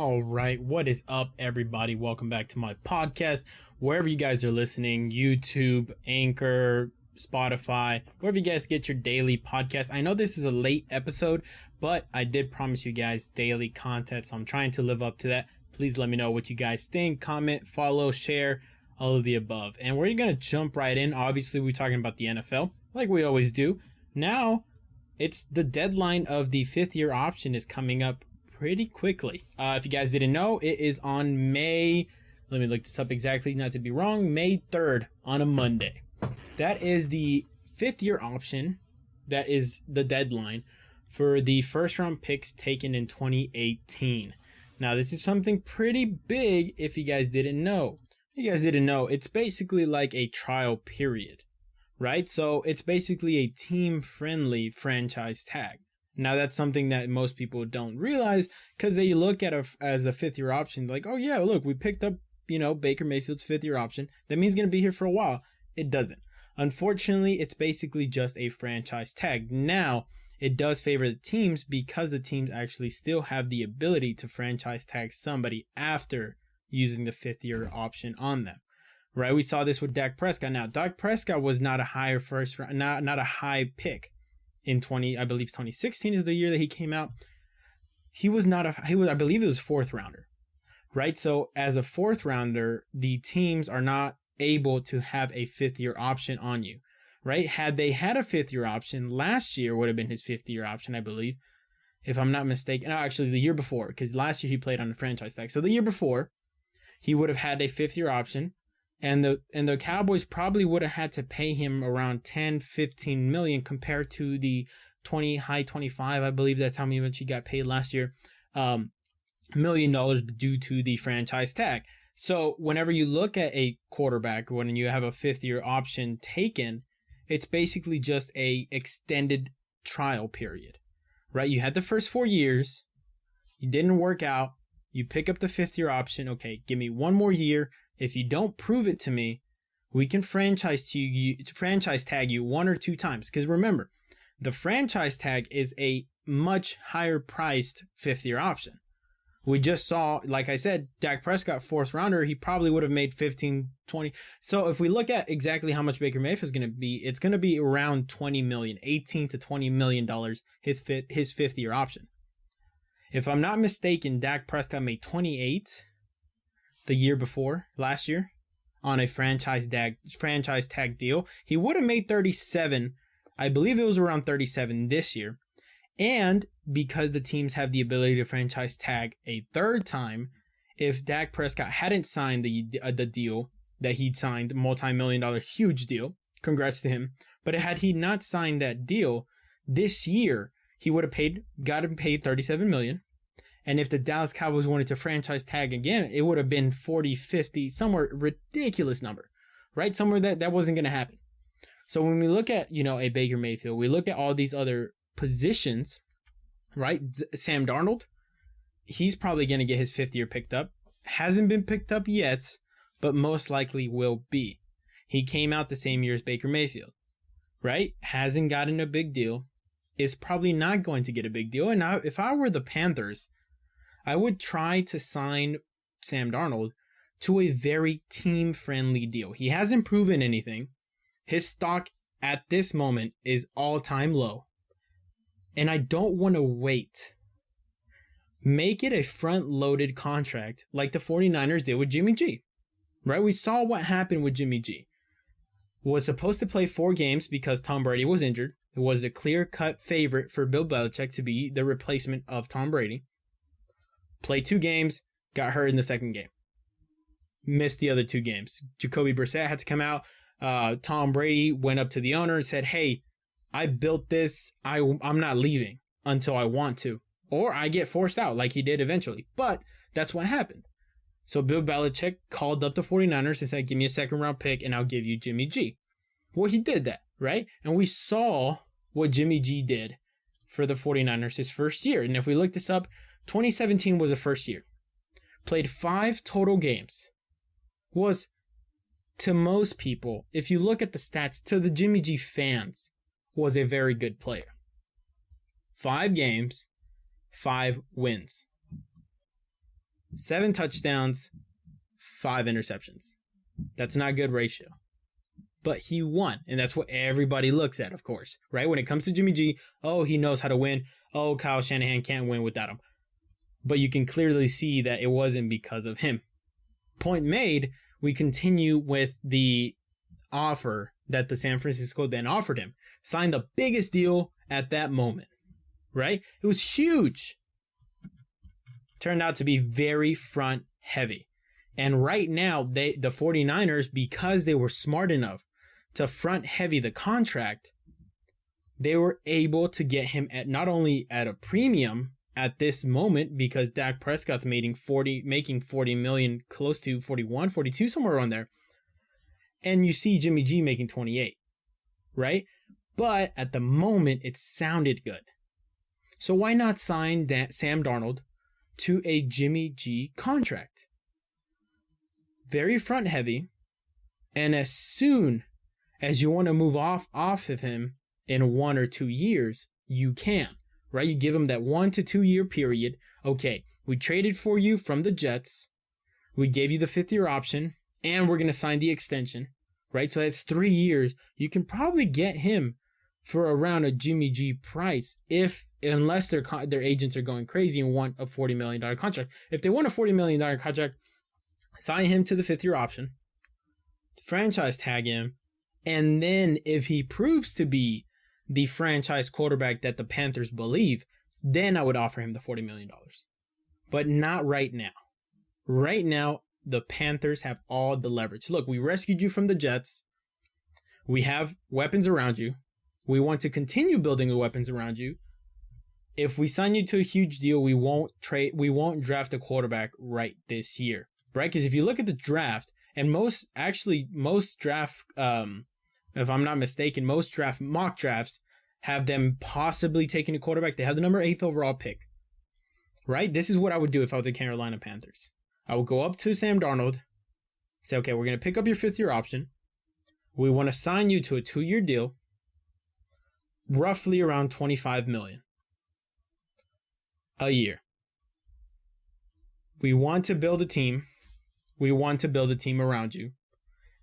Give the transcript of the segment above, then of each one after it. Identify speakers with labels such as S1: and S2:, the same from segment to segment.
S1: All right, what is up, everybody? Welcome back to my podcast. Wherever you guys are listening, YouTube, Anchor, Spotify, wherever you guys get your daily podcast. I know this is a late episode, but I did promise you guys daily content, so I'm trying to live up to that. Please let me know what you guys think, comment, follow, share, all of the above. And we're going to jump right in. Obviously, we're talking about the NFL, like we always do. Now, it's the deadline of the fifth-year option is coming up pretty quickly. If you guys didn't know, it is on May, let me look this up exactly, not to be wrong, May 3rd on a Monday. That is the fifth-year option. That is the deadline for the first-round picks taken in 2018. Now, this is something pretty big if you guys didn't know. If you guys didn't know, it's basically like a trial period, right? So it's basically a team-friendly franchise tag. Now, that's something that most people don't realize because they look at it as a fifth-year option like, oh, yeah, look, we picked up, Baker Mayfield's fifth-year option. That means he's going to be here for a while. It doesn't. Unfortunately, it's basically just a franchise tag. Now, it does favor the teams because the teams actually still have the ability to franchise tag somebody after using the fifth-year option on them, right? We saw this with Dak Prescott. Now, Dak Prescott was not a higher first round, not a high pick. In 2016 is the year that he came out. I believe it was fourth rounder, right? So as a fourth rounder, the teams are not able to have a fifth year option on you, right? Had they had a fifth year option, last year would have been his fifth year option, I believe, if I'm not mistaken. No, actually the year before, because last year he played on the franchise tag. So the year before, he would have had a fifth year option. And the Cowboys probably would have had to pay him around 10, 15 million compared to the high 25. I believe that's how much he got paid last year. $1 million due to the franchise tag. So whenever you look at a quarterback, when you have a fifth year option taken, it's basically just a extended trial period, right? You had the first 4 years. You didn't work out. You pick up the fifth year option. Okay, give me one more year. If you don't prove it to me, we can franchise tag you one or two times. Because remember, the franchise tag is a much higher priced fifth year option. We just saw, like I said, Dak Prescott, fourth rounder, he probably would have made 15, 20. So if we look at exactly how much Baker Mayfield is going to be, it's going to be around 20 million, 18 to $20 million his fifth year option. If I'm not mistaken, Dak Prescott made 28 the year before, last year, on a franchise tag deal. He would have made 37. I believe it was around 37 this year. And because the teams have the ability to franchise tag a third time, if Dak Prescott hadn't signed the deal that he'd signed, multi-million-dollar huge deal, congrats to him. But had he not signed that deal this year, he would have gotten paid $37 million. And if the Dallas Cowboys wanted to franchise tag again, it would have been 40, 50, somewhere ridiculous number, right? Somewhere that wasn't going to happen. So when we look at, a Baker Mayfield, we look at all these other positions, right? Sam Darnold, he's probably going to get his fifth year picked up. Hasn't been picked up yet, but most likely will be. He came out the same year as Baker Mayfield, right? Hasn't gotten a big deal. Is probably not going to get a big deal. And now, if I were the Panthers, I would try to sign Sam Darnold to a very team-friendly deal. He hasn't proven anything. His stock at this moment is all-time low. And I don't want to wait. Make it a front-loaded contract like the 49ers did with Jimmy G. Right? We saw what happened with Jimmy G. Was supposed to play 4 games because Tom Brady was injured. It was the clear-cut favorite for Bill Belichik to be the replacement of Tom Brady. Played 2 games, got hurt in the second game. Missed the other 2 games. Jacoby Brissett had to come out. Tom Brady went up to the owner and said, hey, I built this. I'm not leaving until I want to. Or I get forced out like he did eventually. But that's what happened. So Bill Belichick called up the 49ers and said, give me a second-round pick and I'll give you Jimmy G. Well, he did that, right? And we saw what Jimmy G did for the 49ers his first year. And if we look this up, 2017 was the first year. Played 5 total games. Was, to most people, if you look at the stats, to the Jimmy G fans, was a very good player. 5 games, 5 wins. 7 touchdowns, 5 interceptions. That's not a good ratio. But he won, and that's what everybody looks at, of course, right? When it comes to Jimmy G, oh, he knows how to win. Oh, Kyle Shanahan can't win without him. But you can clearly see that it wasn't because of him. Point made, we continue with the offer that the San Francisco then offered him. Signed the biggest deal at that moment, right? It was huge. Turned out to be very front heavy. And right now, the 49ers, because they were smart enough to front heavy the contract, they were able to get him at not only at a premium at this moment, because Dak Prescott's making 40 million, close to 41, 42, somewhere around there. And you see Jimmy G making 28, right? But at the moment, it sounded good. So why not sign Sam Darnold to a Jimmy G contract? Very front heavy. And as soon as you want to move off of him in 1 or 2 years, you can, right? You give him that 1 to 2 year period. Okay, we traded for you from the Jets. We gave you the 5th year option, and we're going to sign the extension, right? So that's 3 years. You can probably get him for around a Jimmy G price unless their agents are going crazy and want a $40 million contract. If they want a $40 million contract, sign him to the 5th year option, franchise tag him, and then if he proves to be the franchise quarterback that the Panthers believe, then I would offer him the $40 million. But not right now. Right now, the Panthers have all the leverage. Look, we rescued you from the Jets. We have weapons around you. We want to continue building the weapons around you. If we sign you to a huge deal, we won't draft a quarterback right this year, right? Because if you look at the draft, and most draft, if I'm not mistaken, most mock drafts have them possibly taking a quarterback. They have the number 8th overall pick, right? This is what I would do if I was the Carolina Panthers. I would go up to Sam Darnold, say, okay, we're going to pick up your 5th year option. We want to sign you to a 2-year deal, roughly around $25 million a year. We want to build a team. We want to build a team around you.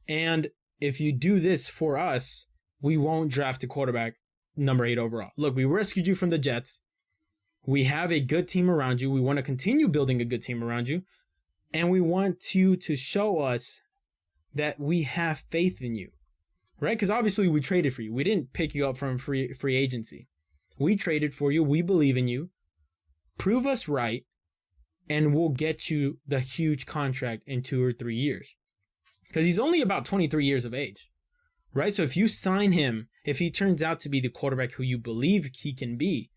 S1: And if you do this for us, we won't draft a quarterback number 8 overall. Look, we rescued you from the Jets. We have a good team around you. We want to continue building a good team around you. And we want you to show us that we have faith in you, right? Because obviously we traded for you. We didn't pick you up from free agency. We traded for you. We believe in you. Prove us right, and we'll get you the huge contract in 2 or 3 years. Because he's only about 23 years of age, right? So if you sign him, if he turns out to be the quarterback who you believe he can be,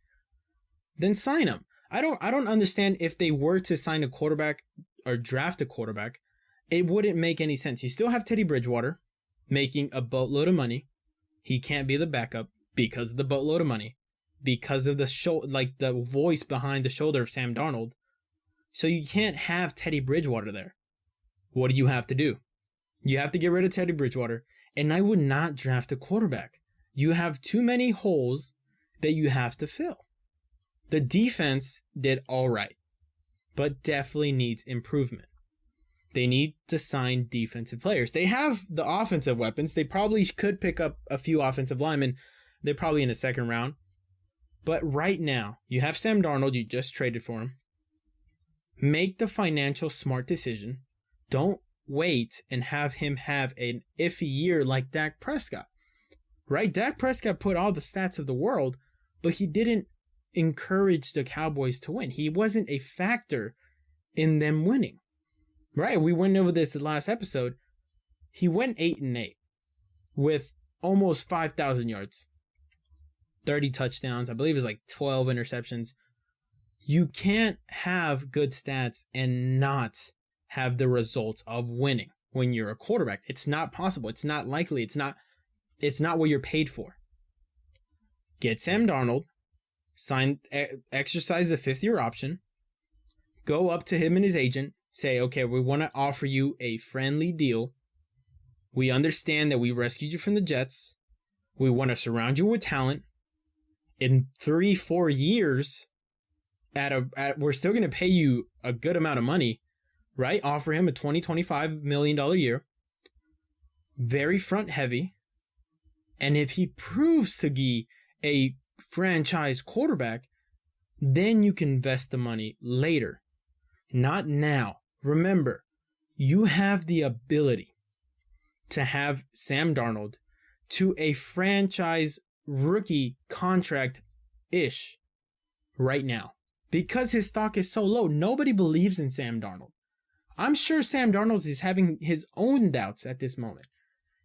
S1: then sign him. I don't understand if they were to sign a quarterback or draft a quarterback, it wouldn't make any sense. You still have Teddy Bridgewater making a boatload of money. He can't be the backup because of the boatload of money, because of the voice behind the shoulder of Sam Darnold. So you can't have Teddy Bridgewater there. What do you have to do? You have to get rid of Teddy Bridgewater, and I would not draft a quarterback. You have too many holes that you have to fill. The defense did all right, but definitely needs improvement. They need to sign defensive players. They have the offensive weapons. They probably could pick up a few offensive linemen. They're probably in the 2nd round. But right now, you have Sam Darnold. You just traded for him. Make the financial smart decision. Don't wait and have him have an iffy year like Dak Prescott, right? Dak Prescott put all the stats of the world, but he didn't encourage the Cowboys to win. He wasn't a factor in them winning, right? We went over this in the last episode. He went 8-8 with almost 5,000 yards, 30 touchdowns. I believe it was like 12 interceptions. You can't have good stats and not have the results of winning when you're a quarterback. It's not possible. It's not likely. It's not what you're paid for. Get Sam Darnold, exercise the 5th year option, go up to him and his agent, say, okay, we want to offer you a friendly deal. We understand that we rescued you from the Jets. We want to surround you with talent. In 3-4 years, we're still going to pay you a good amount of money, right? Offer him a $25 million year. Very front heavy. And if he proves to be a franchise quarterback, then you can invest the money later, not now. Remember, you have the ability to have Sam Darnold to a franchise rookie contract-ish right now. Because his stock is so low, nobody believes in Sam Darnold. I'm sure Sam Darnold is having his own doubts at this moment.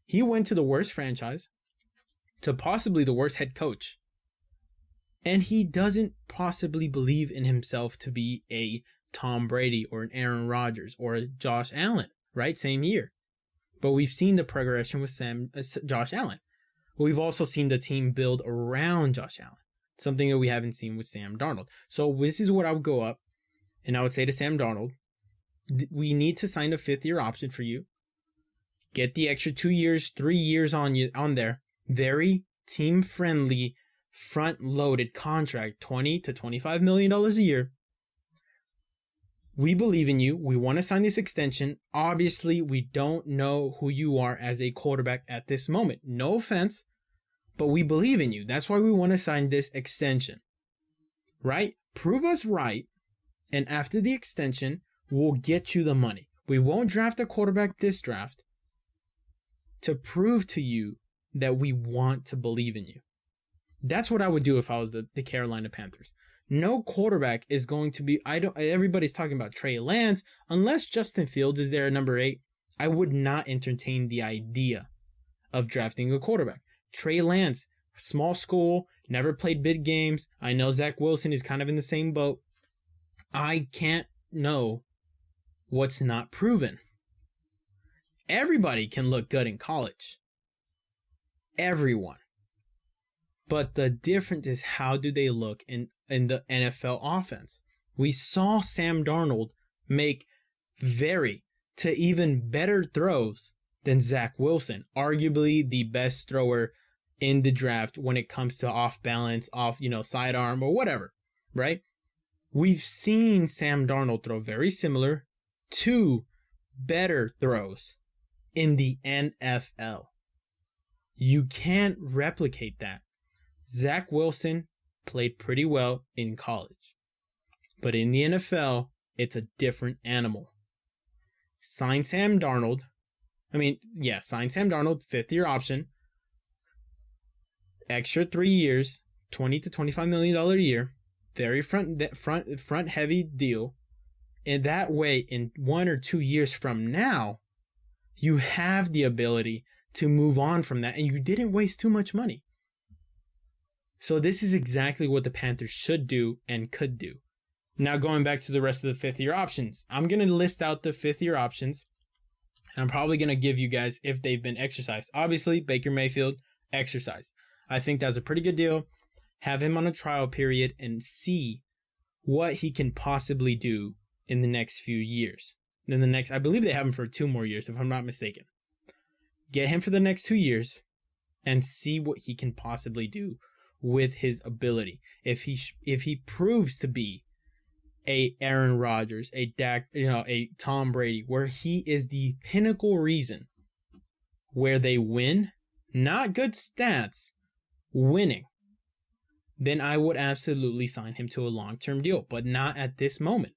S1: He went to the worst franchise, to possibly the worst head coach, and he doesn't possibly believe in himself to be a Tom Brady or an Aaron Rodgers or a Josh Allen, right? Same year. But we've seen the progression with Josh Allen. We've also seen the team build around Josh Allen, something that we haven't seen with Sam Darnold. So this is what I would go up, and I would say to Sam Darnold, we need to sign a 5th-year option for you. Get the extra 2 years, 3 years on there. Very team-friendly, front-loaded contract, $20 to $25 million a year. We believe in you. We want to sign this extension. Obviously, we don't know who you are as a quarterback at this moment. No offense, but we believe in you. That's why we want to sign this extension, right? Prove us right, and after the extension, we'll get you the money. We won't draft a quarterback this draft to prove to you that we want to believe in you. That's what I would do if I was the Carolina Panthers. No quarterback is going to be, everybody's talking about Trey Lance. Unless Justin Fields is there at number 8, I would not entertain the idea of drafting a quarterback. Trey Lance, small school, never played big games. I know Zach Wilson is kind of in the same boat. I can't know what's not proven. Everybody can look good in college. Everyone. But the difference is, how do they look in the NFL offense? We saw Sam Darnold make very to even better throws than Zach Wilson, arguably the best thrower in the draft when it comes to off balance, sidearm or whatever, right? We've seen Sam Darnold throw very similar to better throws in the NFL. You can't replicate that. Zach Wilson played pretty well in college, but in the NFL, it's a different animal. Sign Sam Darnold. Sign Sam Darnold, 5th-year option, extra 3 years, $20 to $25 million a year, very front heavy deal. And that way, in 1 or 2 years from now, you have the ability to move on from that, and you didn't waste too much money. So this is exactly what the Panthers should do and could do. Now going back to the rest of the 5th-year options. I'm going to list out the 5th-year options, and I'm probably going to give you guys if they've been exercised. Obviously, Baker Mayfield, exercised. I think that's a pretty good deal. Have him on a trial period and see what he can possibly do in the next few years. I believe they have him for 2 more years, if I'm not mistaken. Get him for the next 2 years and see what he can possibly do with his ability. If he proves to be a Aaron Rodgers, a Tom Brady, where he is the pinnacle reason where they win, not good stats, winning, then I would absolutely sign him to a long-term deal, but not at this moment.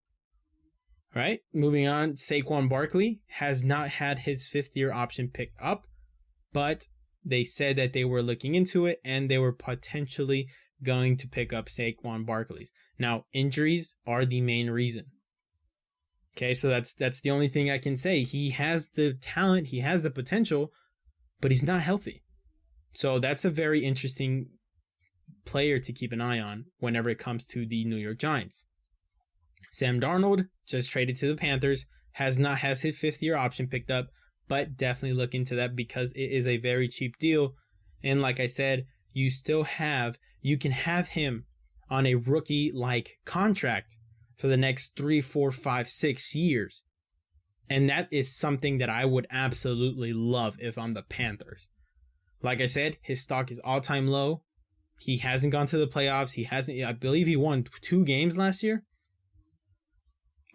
S1: Right? Moving on, Saquon Barkley has not had his 5th-year option picked up, but they said that they were looking into it and they were potentially going to pick up Saquon Barkley's. Now, injuries are the main reason. Okay, so that's the only thing I can say. He has the talent, he has the potential, but he's not healthy. So that's a very interesting player to keep an eye on whenever it comes to the New York Giants. Sam Darnold just traded to the Panthers, has his 5th-year option picked up, but definitely look into that because it is a very cheap deal. And like I said, you can have him on a rookie-like contract for the next 3, 4, 5, 6 years. And that is something that I would absolutely love if I'm the Panthers. Like I said, his stock is all-time low. He hasn't gone to the playoffs. I believe he won 2 games last year.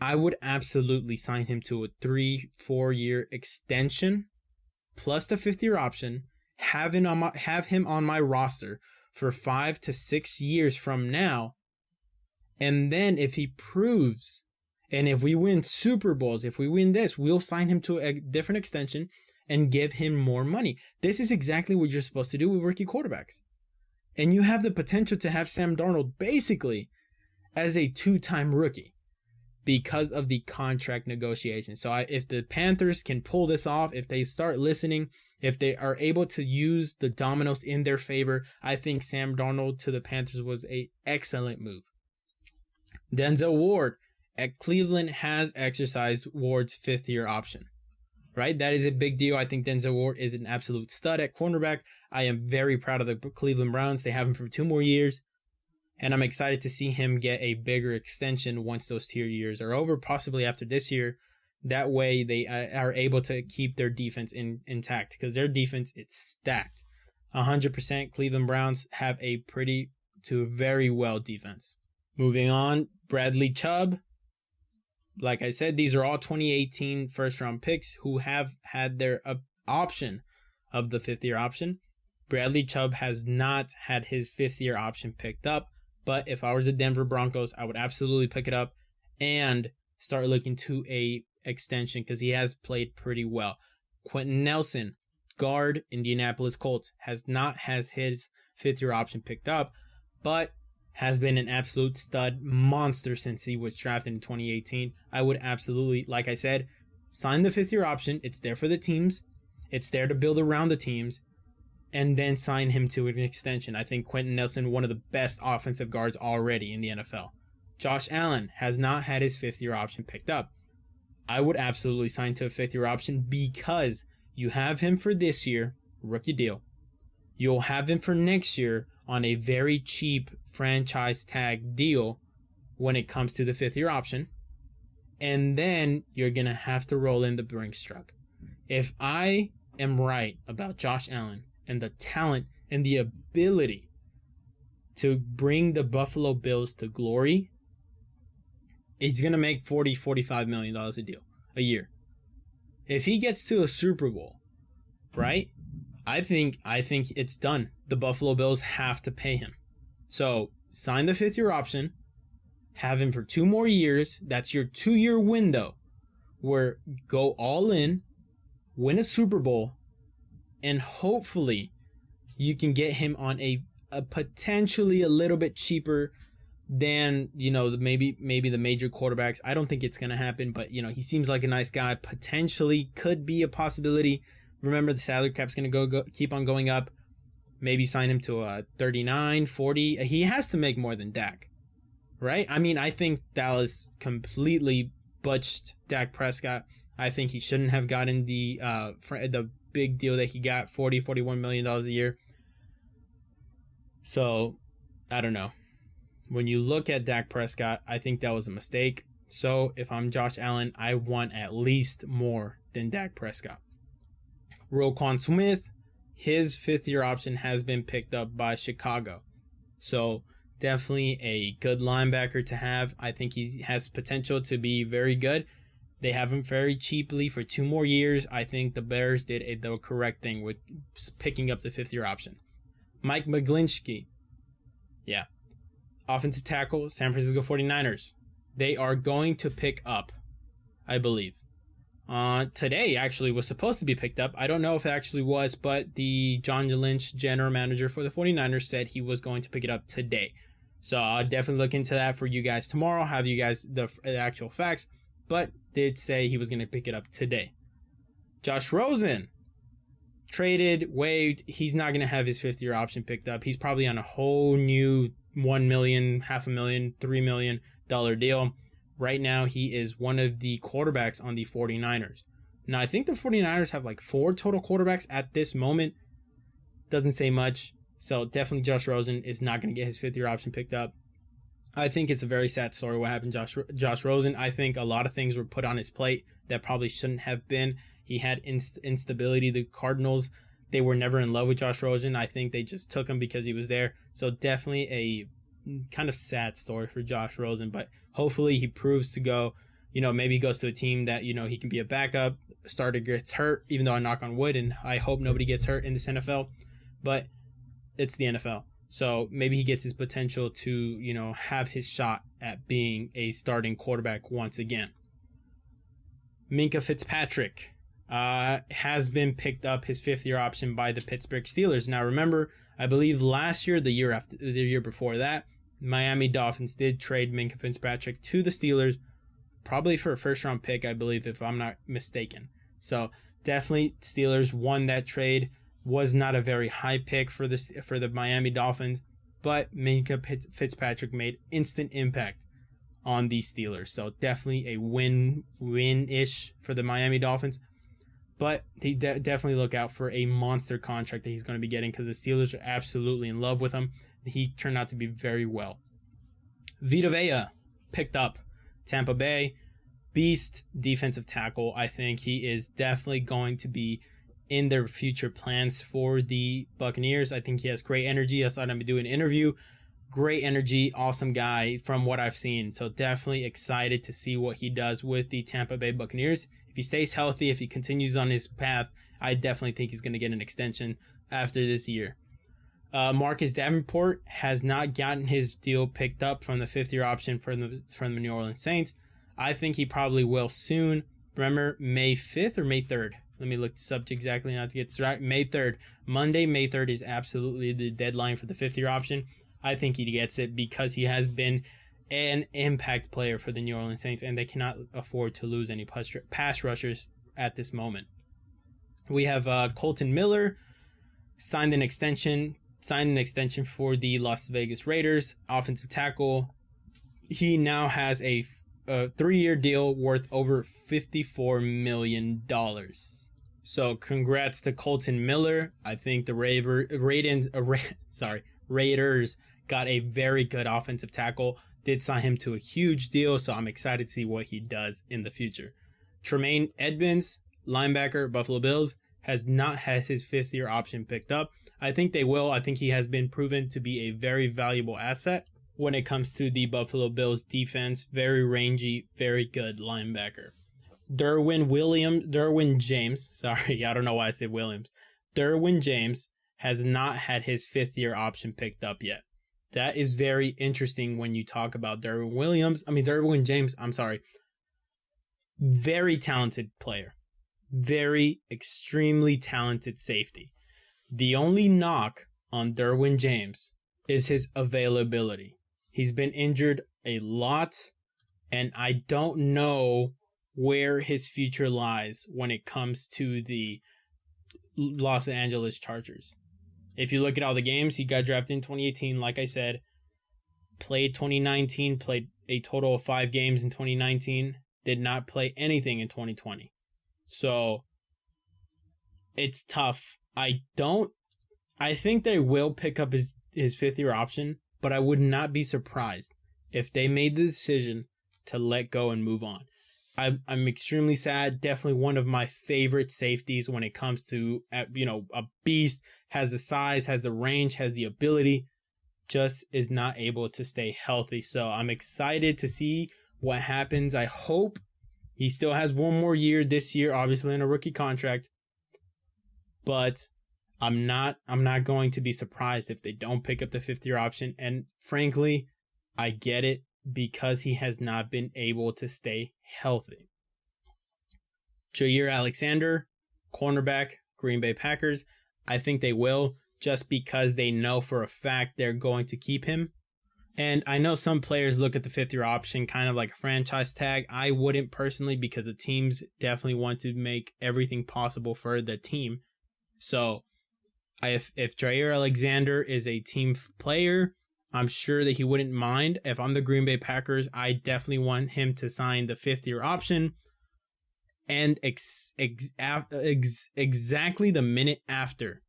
S1: I would absolutely sign him to a 3-4 year extension plus the 5th-year option. Have him on my roster for 5 to 6 years from now. And then if he proves, and if we win Super Bowls, if we win this, we'll sign him to a different extension and give him more money. This is exactly what you're supposed to do with rookie quarterbacks. And you have the potential to have Sam Darnold basically as a 2-time rookie because of the contract negotiation. So if the Panthers can pull this off, if they start listening, if they are able to use the dominoes in their favor, I think Sam Darnold to the Panthers was an excellent move. Denzel Ward at Cleveland has exercised Ward's 5th-year option, right? That is a big deal. I think Denzel Ward is an absolute stud at cornerback. I am very proud of the Cleveland Browns. They have him for 2 more years, and I'm excited to see him get a bigger extension once those 2 years are over, possibly after this year. That way they are able to keep their defense intact because their defense is stacked. 100% Cleveland Browns have a pretty to very well defense. Moving on, Bradley Chubb. Like I said, these are all 2018 first-round picks who have had their option of the 5th-year option. Bradley Chubb has not had his 5th-year option picked up, but if I was the Denver Broncos, I would absolutely pick it up and start looking to a extension because he has played pretty well. Quentin Nelson, guard, Indianapolis Colts, has not has his 5th-year option picked up, but has been an absolute stud monster since he was drafted in 2018. I would absolutely, like I said, sign the 5th-year option. It's there for the teams. It's there to build around the teams. And then sign him to an extension. I think Quentin Nelson, one of the best offensive guards already in the NFL. Josh Allen has not had his 5th-year option picked up. I would absolutely sign to a 5th-year option because you have him for this year, rookie deal. You'll have him for next year on a very cheap franchise tag deal when it comes to the 5th-year option. And then you're going to have to roll in the Brinks truck. If I am right about Josh Allen and the talent and the ability to bring the Buffalo Bills to glory, he's going to make $40-45 million a year. If he gets to a Super Bowl, right? I think it's done. The Buffalo Bills have to pay him. So sign the 5th-year option, have him for 2 more years. That's your 2-year window where go all in, win a Super Bowl, and hopefully you can get him on a potentially a little bit cheaper than, maybe the major quarterbacks. I don't think it's going to happen, but, he seems like a nice guy. Potentially could be a possibility. Remember, the salary cap's going to go keep on going up. Maybe sign him to a 39, 40. He has to make more than Dak, right? I mean, I think Dallas completely butched Dak Prescott. I think he shouldn't have gotten the big deal that he got, $41 million a year. So, I don't know. When you look at Dak Prescott, I think that was a mistake. So, if I'm Josh Allen, I want at least more than Dak Prescott. Roquan Smith, his 5th-year option has been picked up by Chicago. So, definitely a good linebacker to have. I think he has potential to be very good. They have him very cheaply for 2 more years. I think the Bears did the correct thing with picking up the 5th-year option. Mike McGlinchey. Yeah. Offensive tackle, San Francisco 49ers. They are going to pick up, I believe. Today actually was supposed to be picked up. I don't know if it actually was, but the John Lynch, general manager for the 49ers, said he was going to pick it up today. So I'll definitely look into that for you guys tomorrow, have you guys the actual facts, but did say he was going to pick it up today. Josh Rosen, traded, waived. He's not going to have his 5th-year option picked up. He's probably on a whole new $1 million, $500,000, $3 million deal. Right now, he is one of the quarterbacks on the 49ers. Now, I think the 49ers have like 4 total quarterbacks at this moment. Doesn't say much. So definitely Josh Rosen is not going to get his 5th-year option picked up. I think it's a very sad story what happened to Josh Rosen. I think a lot of things were put on his plate that probably shouldn't have been. He had instability. The Cardinals, they were never in love with Josh Rosen. I think they just took him because he was there. So definitely a kind of sad story for Josh Rosen, but hopefully he proves to go, maybe he goes to a team that, he can be a backup, starter gets hurt, even though I knock on wood, and I hope nobody gets hurt in this NFL, but it's the NFL. So maybe he gets his potential to, have his shot at being a starting quarterback once again. Minka Fitzpatrick has been picked up, his 5th-year option by the Pittsburgh Steelers. Now remember, I believe last year, the year before that, Miami Dolphins did trade Minka Fitzpatrick to the Steelers, probably for a first-round pick, I believe, if I'm not mistaken. So definitely Steelers won that trade. Was not a very high pick for the Miami Dolphins, but Minka Fitzpatrick made instant impact on the Steelers. So definitely a win-ish for the Miami Dolphins. But they definitely look out for a monster contract that he's going to be getting, because the Steelers are absolutely in love with him. He turned out to be very well. Vita Vea picked up Tampa Bay. Beast defensive tackle. I think he is definitely going to be in their future plans for the Buccaneers. I think he has great energy. I saw him do an interview. Great energy, awesome guy from what I've seen. So definitely excited to see what he does with the Tampa Bay Buccaneers. If he stays healthy, if he continues on his path, I definitely think he's going to get an extension after this year. Marcus Davenport has not gotten his deal picked up from the 5th-year option from the New Orleans Saints. I think he probably will soon. Remember, May 5th or May 3rd? Let me look this up exactly not to get this right. May 3rd. Monday, May 3rd is absolutely the deadline for the 5th-year option. I think he gets it because he has been an impact player for the New Orleans Saints, and they cannot afford to lose any pass rushers at this moment. We have Colton Miller signed an extension for the Las Vegas Raiders, offensive tackle. He now has a 3-year deal worth over $54 million. So congrats to Colton Miller. I think the Raiders got a very good offensive tackle. Did sign him to a huge deal, so I'm excited to see what he does in the future. Tremaine Edmonds, linebacker, Buffalo Bills, has not had his 5th-year option picked up. I think they will. I think he has been proven to be a very valuable asset when it comes to the Buffalo Bills defense. Very rangy, very good linebacker. Derwin James, I don't know why I said Williams. Derwin James has not had his 5th-year option picked up yet. That is very interesting when you talk about Derwin James. Very talented player. Very extremely talented safety. The only knock on Derwin James is his availability. He's been injured a lot, and I don't know where his future lies when it comes to the Los Angeles Chargers. If you look at all the games, he got drafted in 2018, like I said, played 2019, played a total of 5 games in 2019, did not play anything in 2020. So it's tough. I think they will pick up his 5th-year option, but I would not be surprised if they made the decision to let go and move on. I'm extremely sad. Definitely one of my favorite safeties when it comes to, a beast, has the size, has the range, has the ability, just is not able to stay healthy. So I'm excited to see what happens. I hope he still has one more year this year, obviously in a rookie contract, but I'm not going to be surprised if they don't pick up the 5th-year option. And frankly, I get it because he has not been able to stay healthy. Jair Alexander, cornerback, Green Bay Packers. I think they will, just because they know for a fact they're going to keep him. And I know some players look at the 5th-year option kind of like a franchise tag. I wouldn't personally, because the teams definitely want to make everything possible for the team. So if Jair Alexander is a team player, I'm sure that he wouldn't mind. If I'm the Green Bay Packers, I definitely want him to sign the 5th-year option. And exactly the minute after,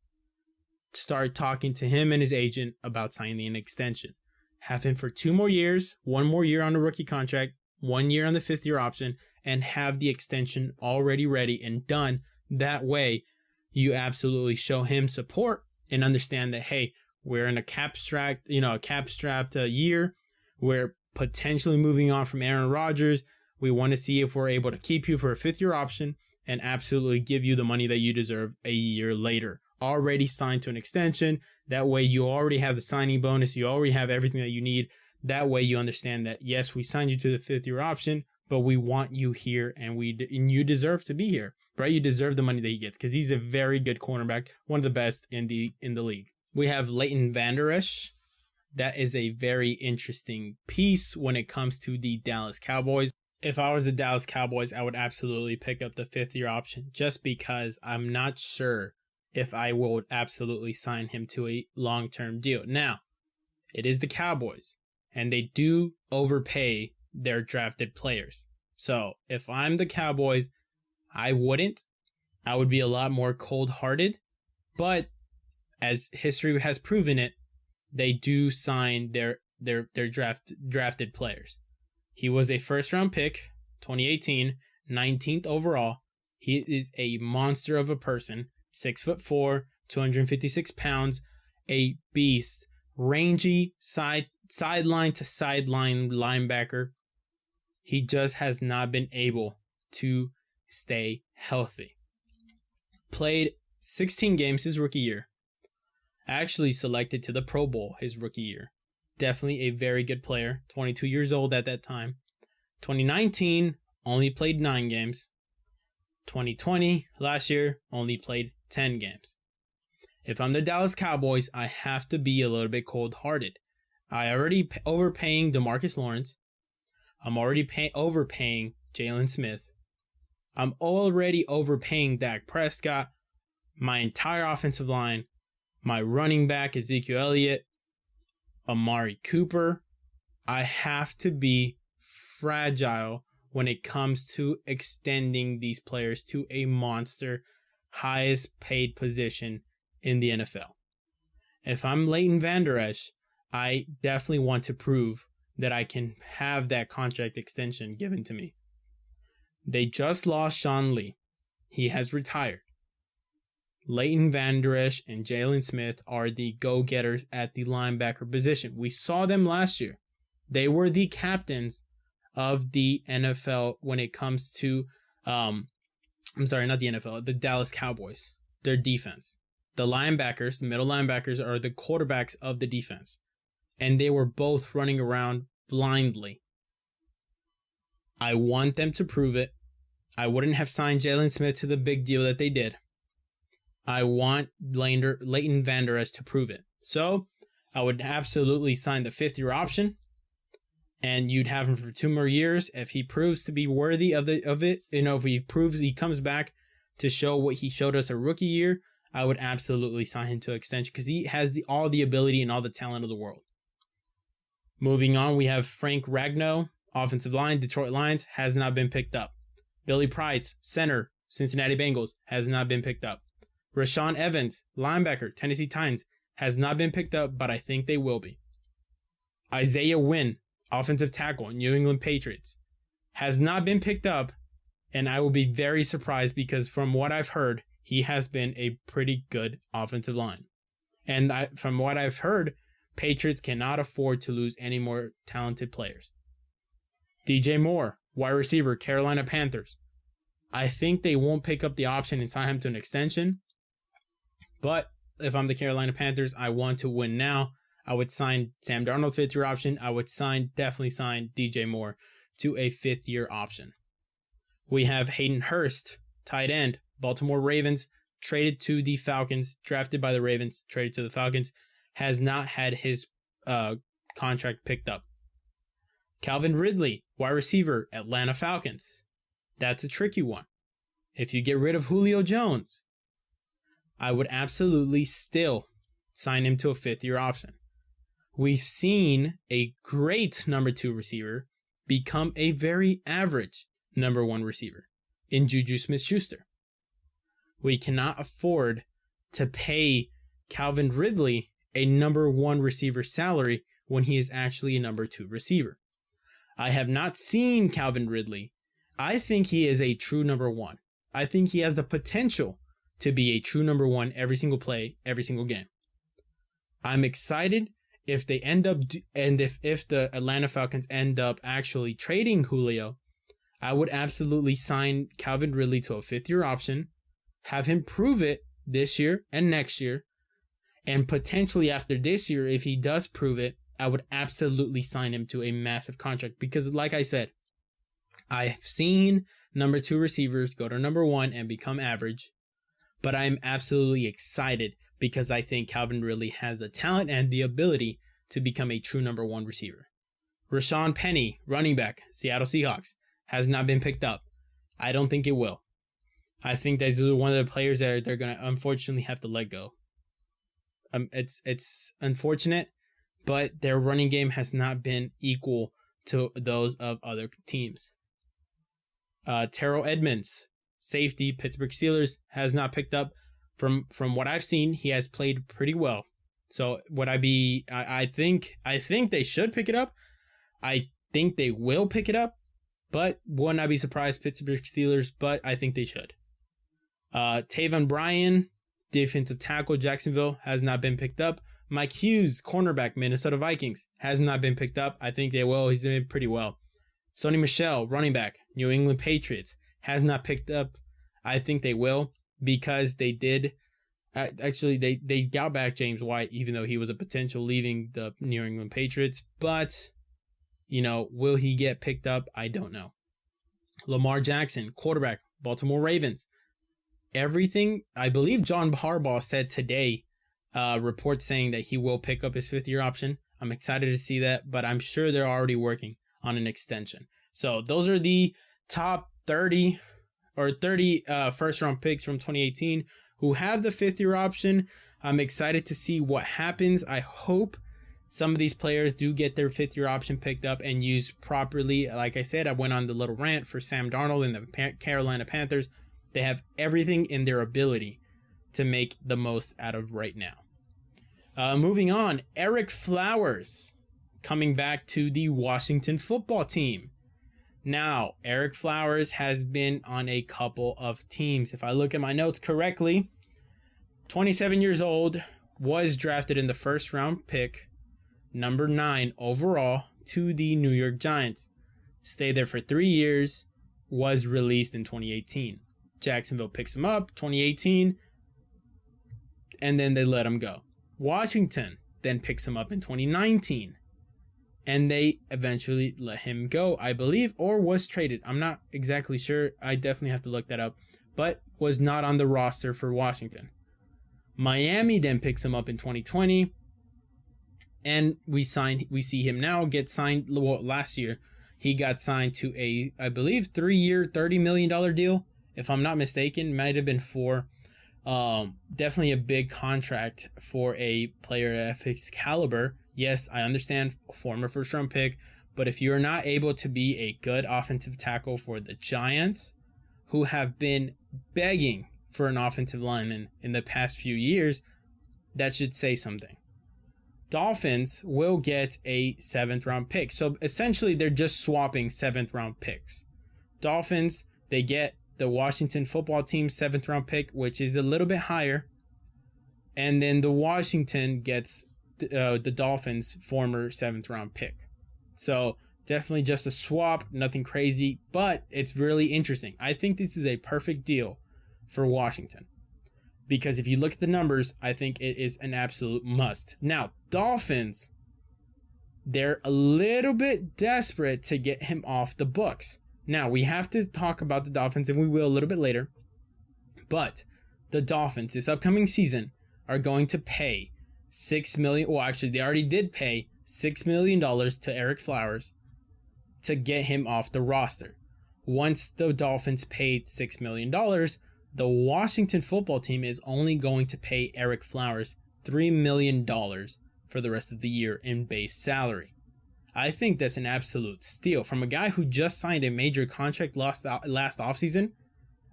S1: start talking to him and his agent about signing an extension. Have him for 2 more years, 1 more year on the rookie contract, 1 year on the 5th-year option, and have the extension already ready and done. That way, you absolutely show him support and understand that, hey, we're in a cap-strapped year. We're potentially moving on from Aaron Rodgers. We want to see if we're able to keep you for a 5th-year option and absolutely give you the money that you deserve a year later. Already signed to an extension. That way you already have the signing bonus. You already have everything that you need. That way you understand that, yes, we signed you to the 5th-year option, but we want you here and you deserve to be here, right? You deserve the money that he gets because he's a very good cornerback, one of the best in the league. We have Leighton Vander Esch. That is a very interesting piece when it comes to the Dallas Cowboys. If I was the Dallas Cowboys, I would absolutely pick up the 5th-year option just because I'm not sure if I would absolutely sign him to a long-term deal. Now, it is the Cowboys, and they do overpay their drafted players. So if I'm the Cowboys, I wouldn't. I would be a lot more cold-hearted. But as history has proven it, they do sign their drafted players. He was a first-round pick, 2018, 19th overall. He is a monster of a person, 6'4", 256 pounds, a beast, rangy sideline to sideline linebacker. He just has not been able to stay healthy. Played 16 games his rookie year. Actually selected to the Pro Bowl his rookie year. Definitely a very good player. 22 years old at that time. 2019, only played 9 games. 2020, last year, only played 10 games. If I'm the Dallas Cowboys, I have to be a little bit cold-hearted. I already overpaying DeMarcus Lawrence. I'm already overpaying Jalen Smith. I'm already overpaying Dak Prescott. My entire offensive line. My running back, Ezekiel Elliott. Amari Cooper. I have to be fragile when it comes to extending these players to a monster, highest paid position in the NFL. If I'm Leighton Vander Esch, I definitely want to prove that I can have that contract extension given to me. They just lost Sean Lee. He has retired. Leighton Vander Esch and Jalen Smith are the go-getters at the linebacker position. We saw them last year. They were the captains of the NFL when it comes to, the Dallas Cowboys, their defense. The linebackers, the middle linebackers, are the quarterbacks of the defense. And they were both running around blindly. I want them to prove it. I wouldn't have signed Jalen Smith to the big deal that they did. I want Leighton Vander Esch to prove it. So I would absolutely sign the 5th-year option, and you'd have him for 2 more years. If he proves to be worthy of it, if he proves he comes back to show what he showed us a rookie year, I would absolutely sign him to extension because he has all the ability and all the talent of the world. Moving on, we have Frank Ragnow, offensive line, Detroit Lions, has not been picked up. Billy Price, center, Cincinnati Bengals, has not been picked up. Rashaan Evans, linebacker, Tennessee Titans, has not been picked up, but I think they will be. Isaiah Wynn, offensive tackle, New England Patriots, has not been picked up, and I will be very surprised because from what I've heard, he has been a pretty good offensive line. And from what I've heard, Patriots cannot afford to lose any more talented players. DJ Moore, wide receiver, Carolina Panthers. I think they won't pick up the option and sign him to an extension. But if I'm the Carolina Panthers, I want to win now. I would sign Sam Darnold 5th-year option. I would definitely sign DJ Moore to a 5th-year option. We have Hayden Hurst, tight end, Baltimore Ravens, traded to the Falcons, drafted by the Ravens, traded to the Falcons, has not had his contract picked up. Calvin Ridley, wide receiver, Atlanta Falcons. That's a tricky one. If you get rid of Julio Jones, I would absolutely still sign him to a 5th-year option. We've seen a great number 2 receiver become a very average number 1 receiver in Juju Smith-Schuster. We cannot afford to pay Calvin Ridley a number 1 receiver salary when he is actually a number 2 receiver. I have not seen Calvin Ridley. I think he is a true number 1. I think he has the potential to be a true number one every single play, every single game. I'm excited if they end up, and if the Atlanta Falcons end up actually trading Julio, I would absolutely sign Calvin Ridley to a 5th-year option, have him prove it this year and next year, and potentially after this year, if he does prove it, I would absolutely sign him to a massive contract. Because like I said, I've seen number 2 receivers go to number 1 and become average, but I'm absolutely excited because I think Calvin Ridley has the talent and the ability to become a true number 1 receiver. Rashawn Penny, running back, Seattle Seahawks, has not been picked up. I don't think it will. I think that's one of the players that they're going to unfortunately have to let go. It's unfortunate, but their running game has not been equal to those of other teams. Terrell Edmonds, safety, Pittsburgh Steelers, has not picked up. From what I've seen, he has played pretty well. So I think they should pick it up. I think they will pick it up, but would not be surprised, Pittsburgh Steelers, but I think they should. Taven Bryan, defensive tackle, Jacksonville, has not been picked up. Mike Hughes, cornerback, Minnesota Vikings, has not been picked up. I think they will. He's doing pretty well. Sonny Michel, running back, New England Patriots, has not picked up. I think they will because they did. Actually, they got back James White, even though he was a potential leaving the New England Patriots. But, will he get picked up? I don't know. Lamar Jackson, quarterback, Baltimore Ravens. Everything, I believe John Harbaugh said today, reports saying that he will pick up his 5th-year option. I'm excited to see that, but I'm sure they're already working on an extension. So those are the top 30 first-round picks from 2018 who have the 5th-year option. I'm excited to see what happens. I hope some of these players do get their 5th-year option picked up and used properly. Like I said, I went on the little rant for Sam Darnold and the Carolina Panthers. They have everything in their ability to make the most out of right now. Moving on, Eric Flowers coming back to the Washington football team. Now, Eric Flowers has been on a couple of teams. If I look at my notes correctly, 27 years old, was drafted in the 1st-round pick, number 9 overall, to the New York Giants. Stayed there for 3 years, was released in 2018. Jacksonville picks him up, 2018, and then they let him go. Washington then picks him up in 2019, and they eventually let him go, I believe, or was traded. I'm not exactly sure. I definitely have to look that up, but was not on the roster for Washington. Miami then picks him up in 2020, and we see him now get signed. Well, last year, he got signed to a, I believe, 3-year, $30 million deal. If I'm not mistaken, might have been 4. Definitely a big contract for a player of his caliber. Yes, I understand, former 1st-round pick, but if you're not able to be a good offensive tackle for the Giants, who have been begging for an offensive lineman in the past few years, that should say something. Dolphins will get a 7th-round pick. So essentially, they're just swapping 7th-round picks. Dolphins, they get the Washington football team 7th-round pick, which is a little bit higher. And then the Washington gets the Dolphins' former 7th-round pick. So definitely just a swap, nothing crazy, but it's really interesting. I think this is a perfect deal for Washington. Because if you look at the numbers, I think it is an absolute must. Now, Dolphins, they're a little bit desperate to get him off the books. Now, we have to talk about the Dolphins, and we will a little bit later. But the Dolphins, this upcoming season, are going to pay $6 million. Well, actually, they already did pay $6 million to Eric Flowers to get him off the roster. Once the Dolphins paid $6 million, the Washington football team is only going to pay Eric Flowers $3 million for the rest of the year in base salary. I think that's an absolute steal. From a guy who just signed a major contract last offseason,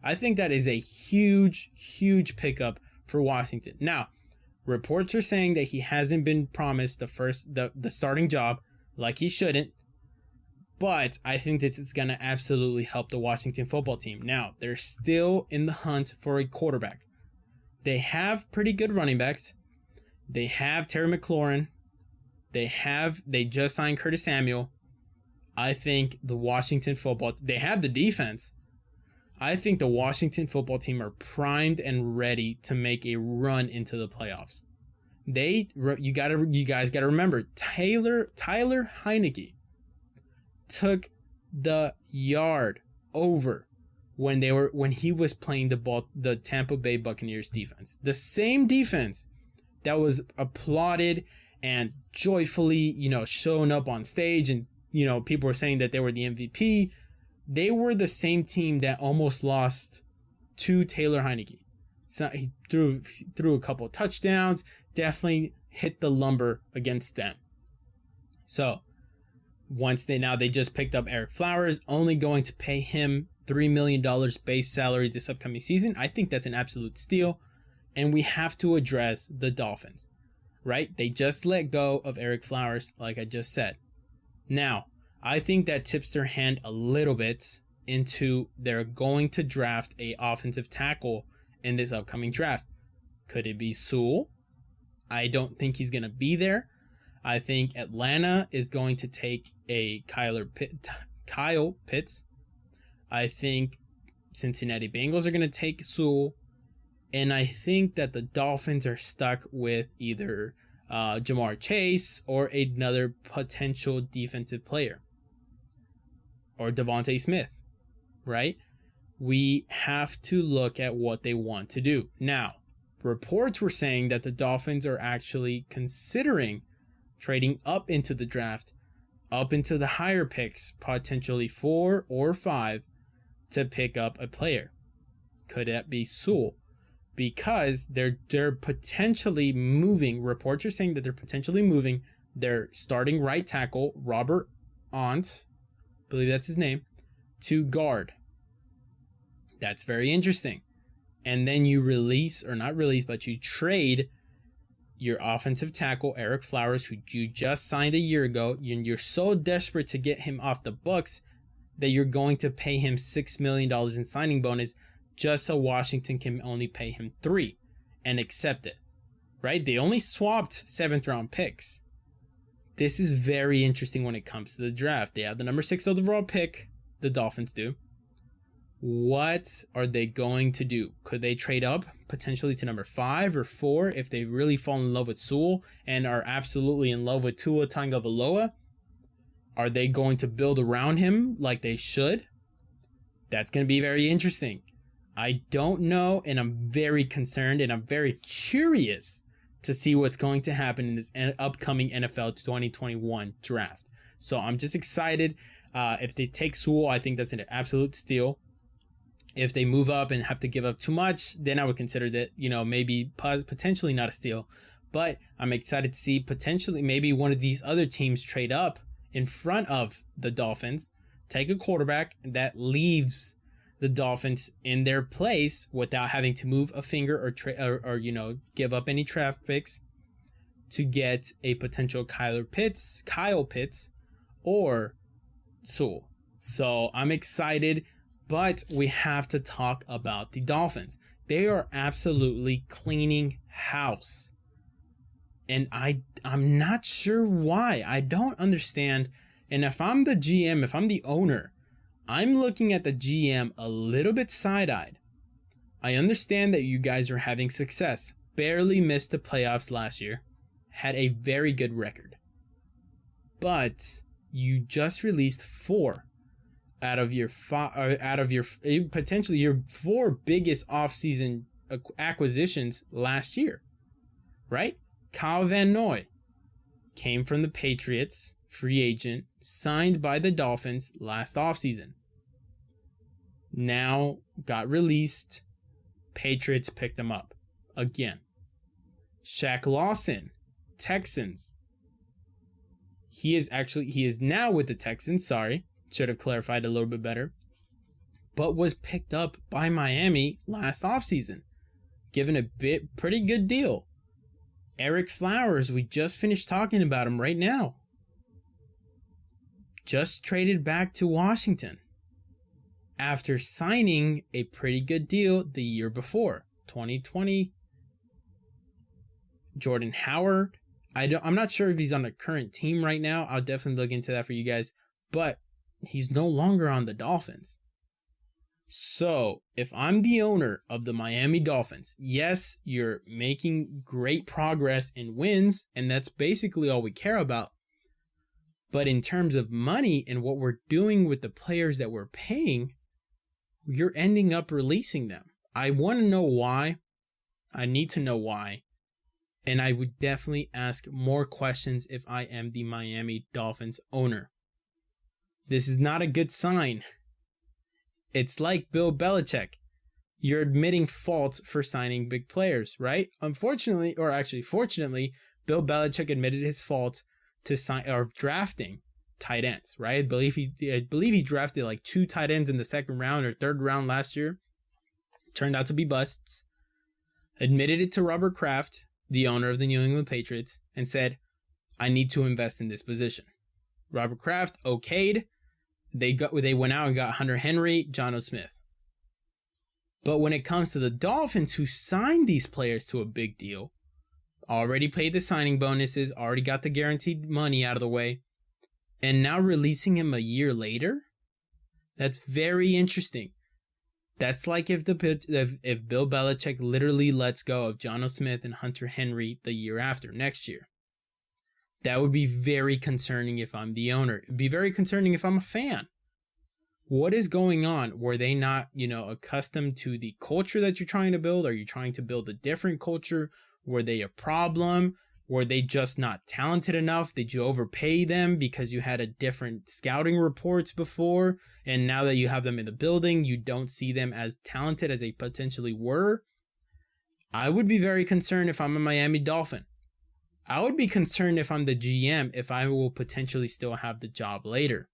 S1: I think that is a huge, huge pickup for Washington. Now, reports are saying that he hasn't been promised the starting job, like he shouldn't, but I think this is going to absolutely help the Washington football team. Now, they're still in the hunt for a quarterback. They have pretty good running backs. They have Terry McLaurin. They just signed Curtis Samuel. I think the Washington they have the defense. I think the Washington football team are primed and ready to make a run into the playoffs. You guys gotta remember, Tyler Heineke took the yard over when he was playing the Tampa Bay Buccaneers defense. The same defense that was applauded and joyfully, shown up on stage, and people were saying that they were the MVP. They were the same team that almost lost to Taylor Heineke. So he threw a couple touchdowns, definitely hit the lumber against them. So they just picked up Eric Flowers, only going to pay him $3 million base salary this upcoming season. I think that's an absolute steal. And we have to address the Dolphins, right? They just let go of Eric Flowers, like I just said. Now, I think that tips their hand a little bit into they're going to draft a offensive tackle in this upcoming draft. Could it be Sewell? I don't think he's going to be there. I think Atlanta is going to take a Kyle Pitts. I think Cincinnati Bengals are going to take Sewell. And I think that the Dolphins are stuck with either Jamar Chase or another potential defensive player. Or Devontae Smith, right? We have to look at what they want to do. Now, reports were saying that the Dolphins are actually considering trading up into the draft, up into the higher picks, potentially 4 or 5, to pick up a player. Could that be Sewell? Because they're potentially moving. Reports are saying that they're potentially moving their starting right tackle, Robert Ont, I believe that's his name, to guard. That's very interesting. And then you you trade your offensive tackle, Eric Flowers, who you just signed a year ago. You're so desperate to get him off the books that you're going to pay him $6 million in signing bonus just so Washington can only pay him $3 million and accept it, right? They only swapped 7th round picks. This is very interesting when it comes to the draft. They have the number 6 overall pick, the Dolphins do. What are they going to do? Could they trade up potentially to number 5 or 4 if they really fall in love with Sewell and are absolutely in love with Tua Tagovailoa? Are they going to build around him like they should? That's going to be very interesting. I don't know, and I'm very concerned, and I'm very curious to see what's going to happen in this upcoming NFL 2021 draft. So I'm just excited. If they take Sewell, I think that's an absolute steal. If they move up and have to give up too much, then I would consider that, maybe potentially not a steal. But I'm excited to see potentially maybe one of these other teams trade up in front of the Dolphins, take a quarterback that leaves the Dolphins in their place without having to move a finger or give up any draft picks to get a potential Kyle Pitts or Sewell. So I'm excited, but we have to talk about the Dolphins. They are absolutely cleaning house. And I'm not sure why. I don't understand. And if I'm the GM, if I'm the owner, I'm looking at the GM a little bit side-eyed. I understand that you guys are having success. Barely missed the playoffs last year. Had a very good record. But you just released 4 out of your potentially your 4 biggest offseason acquisitions last year. Right? Kyle Van Noy came from the Patriots, free agent, signed by the Dolphins last offseason. Now got released. Patriots picked him up again. Shaq Lawson, Texans. He is now with the Texans. Sorry, should have clarified a little bit better. But was picked up by Miami last offseason. Given a pretty good deal. Eric Flowers, we just finished talking about him right now. Just traded back to Washington after signing a pretty good deal the year before, 2020, Jordan Howard. I'm not sure if he's on the current team right now. I'll definitely look into that for you guys. But he's no longer on the Dolphins. So if I'm the owner of the Miami Dolphins, yes, you're making great progress in wins, and that's basically all we care about. But in terms of money and what we're doing with the players that we're paying, you're ending up releasing them. I want to know why. I need to know why. And I would definitely ask more questions if I am the Miami Dolphins owner. This is not a good sign. It's like Bill Belichik. You're admitting faults for signing big players, right? Fortunately, Bill Belichik admitted his fault to sign or drafting tight ends, right? I believe he drafted like 2 tight ends in the second round or third round last year. Turned out to be busts. Admitted it to Robert Kraft, the owner of the New England Patriots, and said, I need to invest in this position. Robert Kraft okayed. They went out and got Hunter Henry, Jonnu Smith. But when it comes to the Dolphins, who signed these players to a big deal, already paid the signing bonuses, already got the guaranteed money out of the way, and now releasing him a year later? That's very interesting. That's like if Bill Belichick literally lets go of Jonnu Smith and Hunter Henry the year after, next year. That would be very concerning if I'm the owner. It'd be very concerning if I'm a fan. What is going on? Were they not, accustomed to the culture that you're trying to build? Are you trying to build a different culture? Were they a problem? Were they just not talented enough? Did you overpay them because you had a different scouting reports before? And now that you have them in the building, you don't see them as talented as they potentially were? I would be very concerned if I'm a Miami Dolphin. I would be concerned if I'm the GM if I will potentially still have the job later.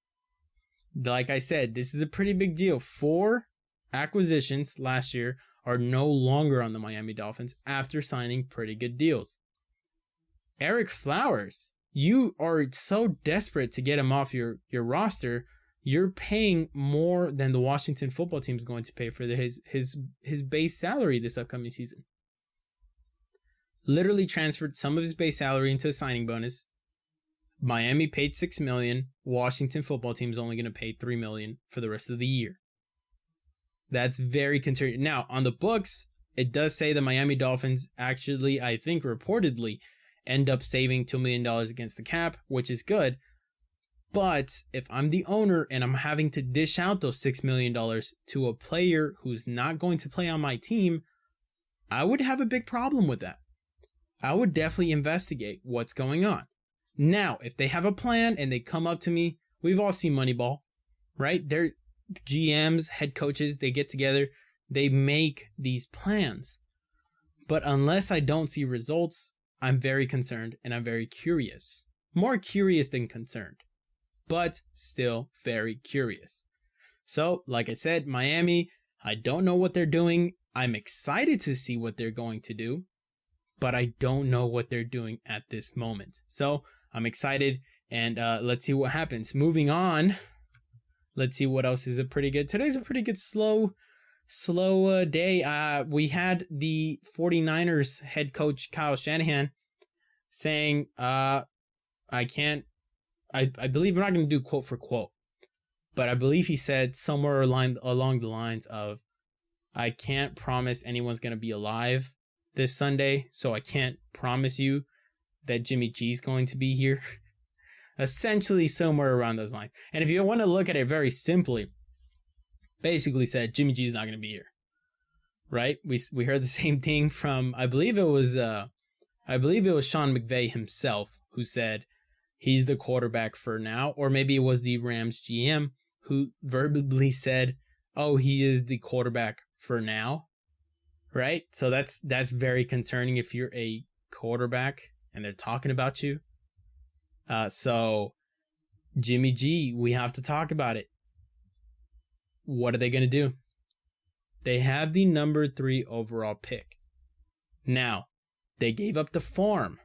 S1: Like I said, this is a pretty big deal. 4 acquisitions last year are no longer on the Miami Dolphins after signing pretty good deals. Eric Flowers, you are so desperate to get him off your roster, you're paying more than the Washington football team is going to pay for his base salary this upcoming season. Literally transferred some of his base salary into a signing bonus. Miami paid $6 million. Washington football team is only going to pay $3 million for the rest of the year. That's very concerning. Now, on the books, it does say the Miami Dolphins actually, I think reportedly, end up saving $2 million against the cap, which is good. But if I'm the owner and I'm having to dish out those $6 million to a player who's not going to play on my team, I would have a big problem with that. I would definitely investigate what's going on. Now, if they have a plan and they come up to me, we've all seen Moneyball, right? They're GMs, head coaches, they get together, they make these plans. But unless I don't see results, I'm very concerned and I'm very curious. More curious than concerned, but still very curious. So, like I said, Miami, I don't know what they're doing. I'm excited to see what they're going to do, but I don't know what they're doing at this moment. So I'm excited, and let's see what happens. Moving on, let's see what else is today's a pretty good slow day. We had the 49ers head coach Kyle Shanahan saying, I believe I'm not going to do quote for quote, but I believe he said somewhere along the lines of, I can't promise anyone's going to be alive this Sunday, so I can't promise you that Jimmy G's going to be here. Essentially somewhere around those lines. And if you want to look at it very simply, basically said Jimmy G's not going to be here. Right? We heard the same thing from, I believe it was Sean McVay himself who said he's the quarterback for now, or maybe it was the Rams GM who verbally said, oh, he is the quarterback for now. Right? So that's very concerning if you're a quarterback and they're talking about you. So Jimmy G, we have to talk about it. What are they going to do? They have the number 3 overall pick. Now, they gave up the farm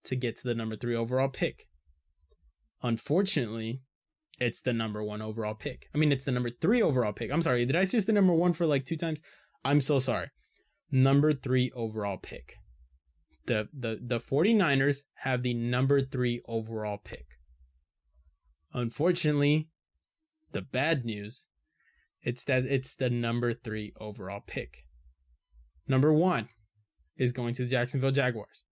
S1: to get to the number 3 overall pick. Unfortunately, it's the number 1 overall pick. I mean, it's the number 3 overall pick. I'm sorry. Did I choose the number 1 for like 2 times? I'm so sorry. Number 3 overall pick. The 49ers have the number 3 overall pick. Unfortunately, the bad news, it's that it's the number 3 overall pick. Number 1 is going to the Jacksonville Jaguars.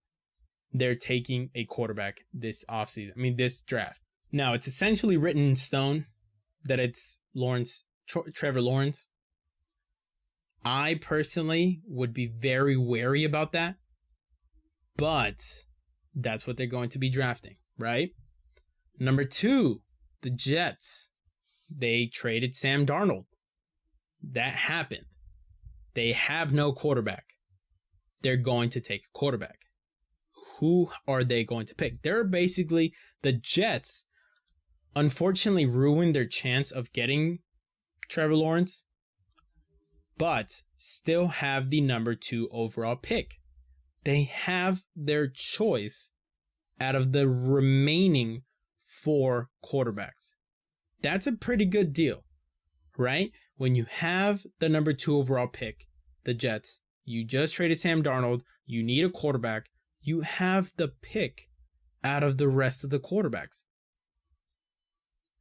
S1: They're taking a quarterback this draft. Now, it's essentially written in stone that it's Trevor Lawrence. I personally would be very wary about that, but that's what they're going to be drafting, right? Number 2, the Jets. They traded Sam Darnold. That happened. They have no quarterback. They're going to take a quarterback. Who are they going to pick? They're basically, the Jets unfortunately ruined their chance of getting Trevor Lawrence, but still have the number 2 overall pick. They have their choice out of the remaining 4 quarterbacks. That's a pretty good deal, right? When you have the number 2 overall pick, the Jets, you just traded Sam Darnold, you need a quarterback, you have the pick out of the rest of the quarterbacks.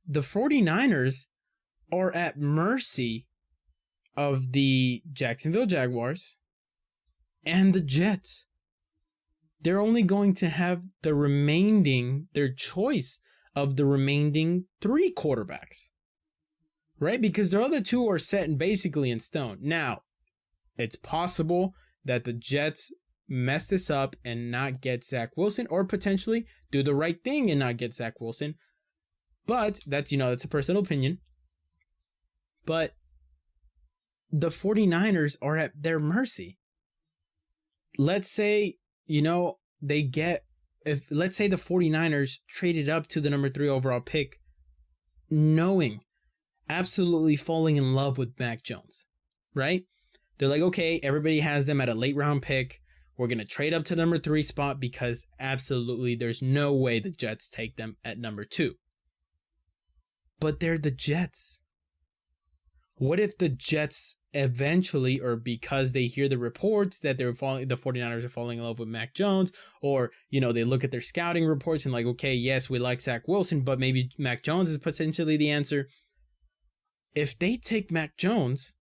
S1: The 49ers are at mercy of the Jacksonville Jaguars and the Jets. They're only going to have their choice of the remaining 3 quarterbacks, right? Because the other 2 are set and basically in stone. Now, it's possible that the Jets mess this up and not get Zach Wilson, or potentially do the right thing and not get Zach Wilson. But that's a personal opinion. But the 49ers are at their mercy. Let's say, let's say the 49ers traded up to the number 3 overall pick, knowing, absolutely falling in love with Mac Jones, right? They're like, okay, everybody has them at a late round pick. We're going to trade up to number 3 spot because absolutely there's no way the Jets take them at number 2. But they're the Jets. What if the Jets eventually, or because they hear the reports that the 49ers are falling in love with Mac Jones, or, they look at their scouting reports and like, okay, yes, we like Zach Wilson, but maybe Mac Jones is potentially the answer. If they take Mac Jones,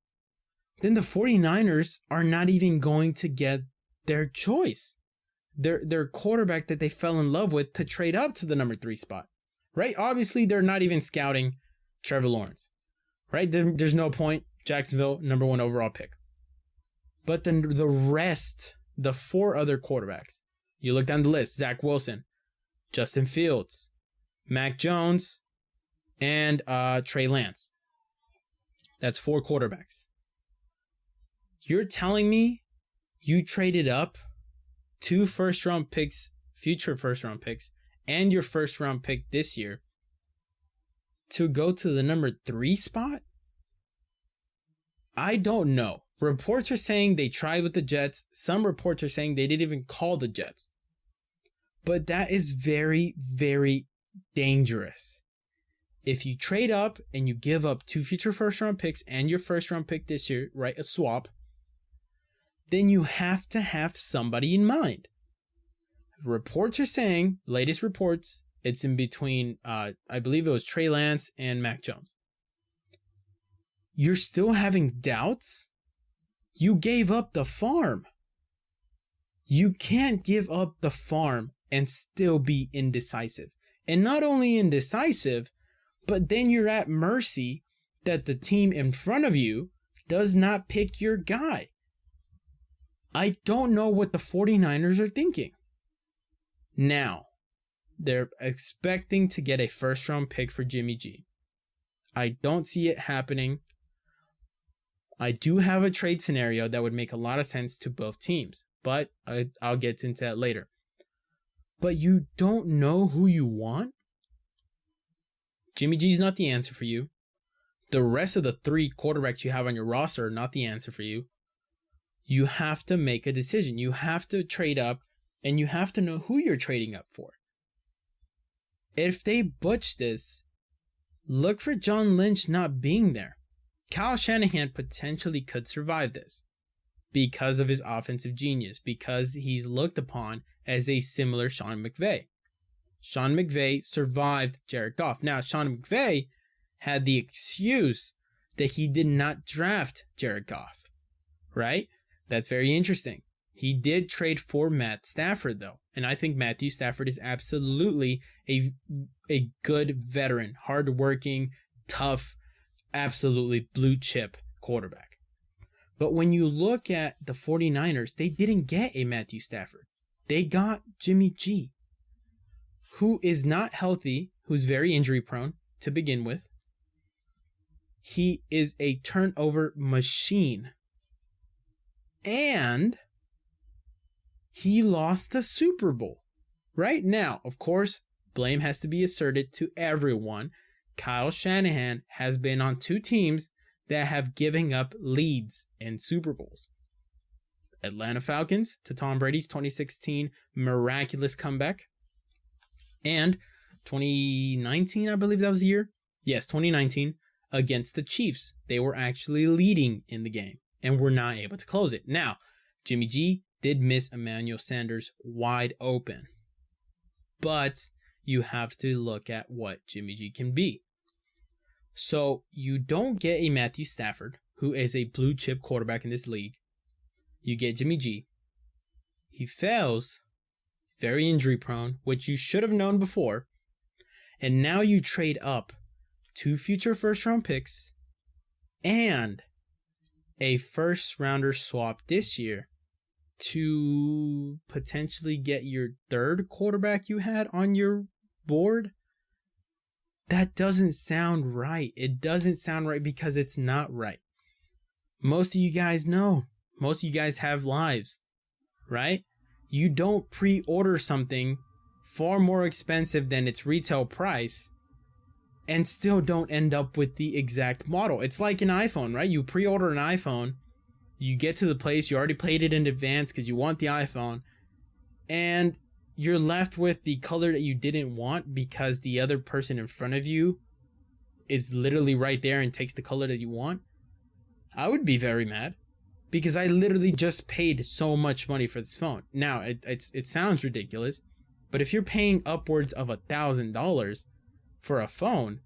S1: then the 49ers are not even going to get their choice, their quarterback that they fell in love with, to trade up to the number 3 spot, right? Obviously, they're not even scouting Trevor Lawrence, right? There's no point. Jacksonville, number 1 overall pick. But then the rest, the 4 other quarterbacks, you look down the list: Zach Wilson, Justin Fields, Mac Jones, and Trey Lance. That's 4 quarterbacks. You're telling me you traded up 2 first-round picks, future first-round picks, and your first-round pick this year to go to the number 3 spot? I don't know. Reports are saying they tried with the Jets. Some reports are saying they didn't even call the Jets. But that is very, very dangerous. If you trade up and you give up 2 future first-round picks and your first-round pick this year, right, a swap, then you have to have somebody in mind. Reports are saying, latest reports, it's in between, I believe it was Trey Lance and Mac Jones. You're still having doubts? You gave up the farm. You can't give up the farm and still be indecisive. And not only indecisive, but then you're at mercy that the team in front of you does not pick your guy. I don't know what the 49ers are thinking. Now, they're expecting to get a first-round pick for Jimmy G. I don't see it happening. I do have a trade scenario that would make a lot of sense to both teams, but I'll get into that later. But you don't know who you want? Jimmy G's not the answer for you. The rest of the 3 quarterbacks you have on your roster are not the answer for you. You have to make a decision. You have to trade up, and you have to know who you're trading up for. If they butch this, look for John Lynch not being there. Kyle Shanahan potentially could survive this. because of his offensive genius, because he's looked upon as a similar Sean McVay. Sean McVay survived Jared Goff. Now, Sean McVay had the excuse that he did not draft Jared Goff, right? That's very interesting. He did trade for Matt Stafford, though. And I think Matthew Stafford is absolutely a good veteran, hardworking, tough, absolutely blue chip quarterback. But when you look at the 49ers, they didn't get a Matthew Stafford. They got Jimmy G, who is not healthy, who's very injury prone to begin with. He is a turnover machine. And he lost the Super Bowl. Right now, of course, blame has to be asserted to everyone. Kyle Shanahan has been on 2 teams that have given up leads in Super Bowls. Atlanta Falcons to Tom Brady's 2016 miraculous comeback. And 2019, I believe that was the year. Yes, 2019 against the Chiefs. They were actually leading in the game and were not able to close it. Now, Jimmy G did miss Emmanuel Sanders wide open. But you have to look at what Jimmy G can be. So you don't get a Matthew Stafford, who is a blue chip quarterback in this league. You get Jimmy G. He fails, very injury prone, which you should have known before. And now you trade up 2 future first round picks and a first rounder swap this year to potentially get your 3rd quarterback you had on your board. That doesn't sound right. It doesn't sound right because it's not right. Most of you guys know. Most of you guys have lives, right? You don't pre-order something far more expensive than its retail price and still don't end up with the exact model. It's like an iPhone, right? You pre-order an iPhone, you get to the place, you already paid it in advance because you want the iPhone, and you're left with the color that you didn't want because the other person in front of you is literally right there and takes the color that you want. I would be very mad because I literally just paid so much money for this phone. Now, it sounds ridiculous, but if you're paying upwards of $1,000 for a phone,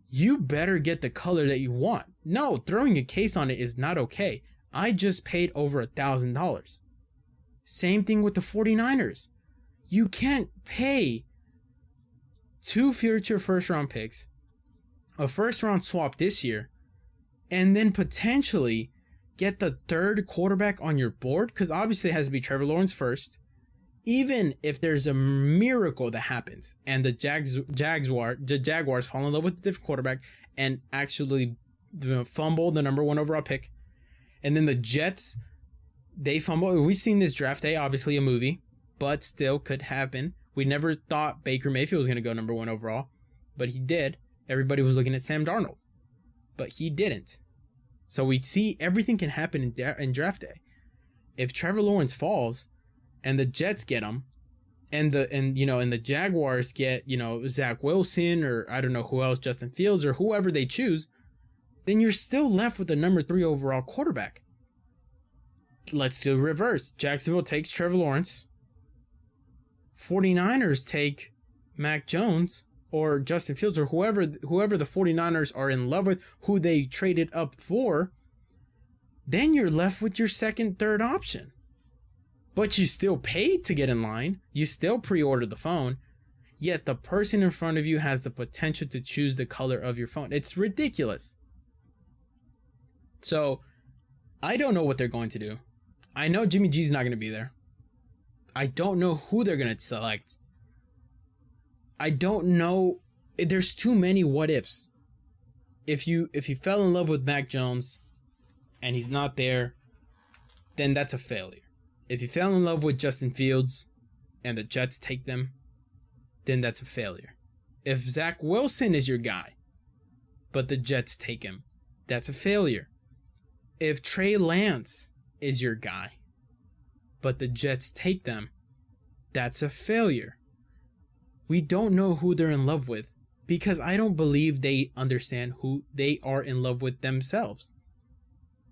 S1: you better get the color that you want. No, throwing a case on it is not okay. I just paid over $1,000. Same thing with the 49ers. You can't pay 2 future first round picks, a first round swap this year, and then potentially get the 3rd quarterback on your board, because obviously it has to be Trevor Lawrence first. Even if there's a miracle that happens and the Jaguars fall in love with a different quarterback and actually fumble the number 1 overall pick, and then the Jets, they fumble. We've seen this draft day, obviously a movie, but still could happen. We never thought Baker Mayfield was going to go number 1 overall, but he did. Everybody was looking at Sam Darnold, but he didn't. So we see everything can happen in draft day. If Trevor Lawrence falls and the Jets get him, and the Jaguars get, Zach Wilson, or I don't know who else, Justin Fields, or whoever they choose, then you're still left with the number 3 overall quarterback. Let's do the reverse. Jacksonville takes Trevor Lawrence. 49ers take Mac Jones or Justin Fields or whoever the 49ers are in love with, who they traded up for. Then you're left with your 2nd, 3rd option. But you still paid to get in line. You still pre-ordered the phone. Yet the person in front of you has the potential to choose the color of your phone. It's ridiculous. So, I don't know what they're going to do. I know Jimmy G's not going to be there. I don't know who they're going to select. I don't know. There's too many what ifs. If you fell in love with Mac Jones and he's not there, then that's a failure. If you fell in love with Justin Fields and the Jets take them, then that's a failure. If Zach Wilson is your guy, but the Jets take him, that's a failure. If Trey Lance is your guy, but the Jets take them, that's a failure. We don't know who they're in love with because I don't believe they understand who they are in love with themselves.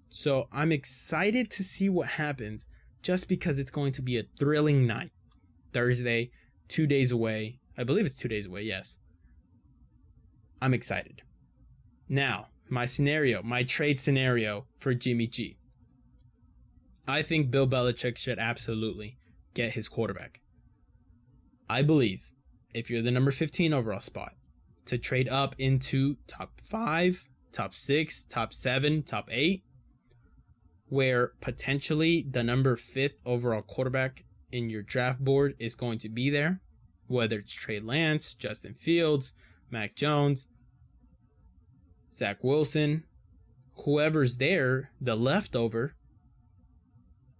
S1: So I'm excited to see what happens just because it's going to be a thrilling night. Thursday, 2 days away. I believe it's 2 days away, yes. I'm excited. Now, my trade scenario for Jimmy G. I think Bill Belichick should absolutely get his quarterback. I believe if you're the number 15 overall spot, to trade up into top 5, top 6, top 7, top 8, where potentially the number 5th overall quarterback in your draft board is going to be there, whether it's Trey Lance, Justin Fields, Mac Jones, Zach Wilson, whoever's there, the leftover,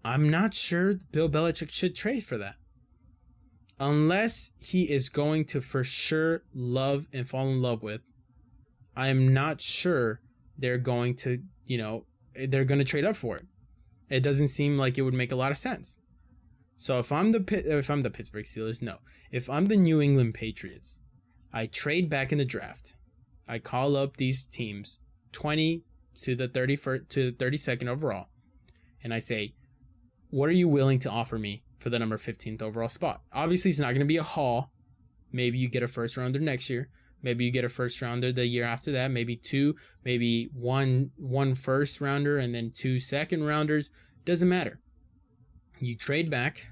S1: I'm not sure Bill Belichick should trade for that. Unless he is going to for sure love and fall in love with, I am not sure they're going to, trade up for it. It doesn't seem like it would make a lot of sense. So if I'm the Pittsburgh Steelers, no. If I'm the New England Patriots, I trade back in the draft. I call up these teams 20 to the 31st to the 32nd overall, and I say, what are you willing to offer me for the number 15th overall spot? Obviously, it's not going to be a haul. Maybe you get a first rounder next year. Maybe you get a first rounder the year after that. Maybe two. Maybe one first rounder and then 2 second rounders. Doesn't matter. You trade back.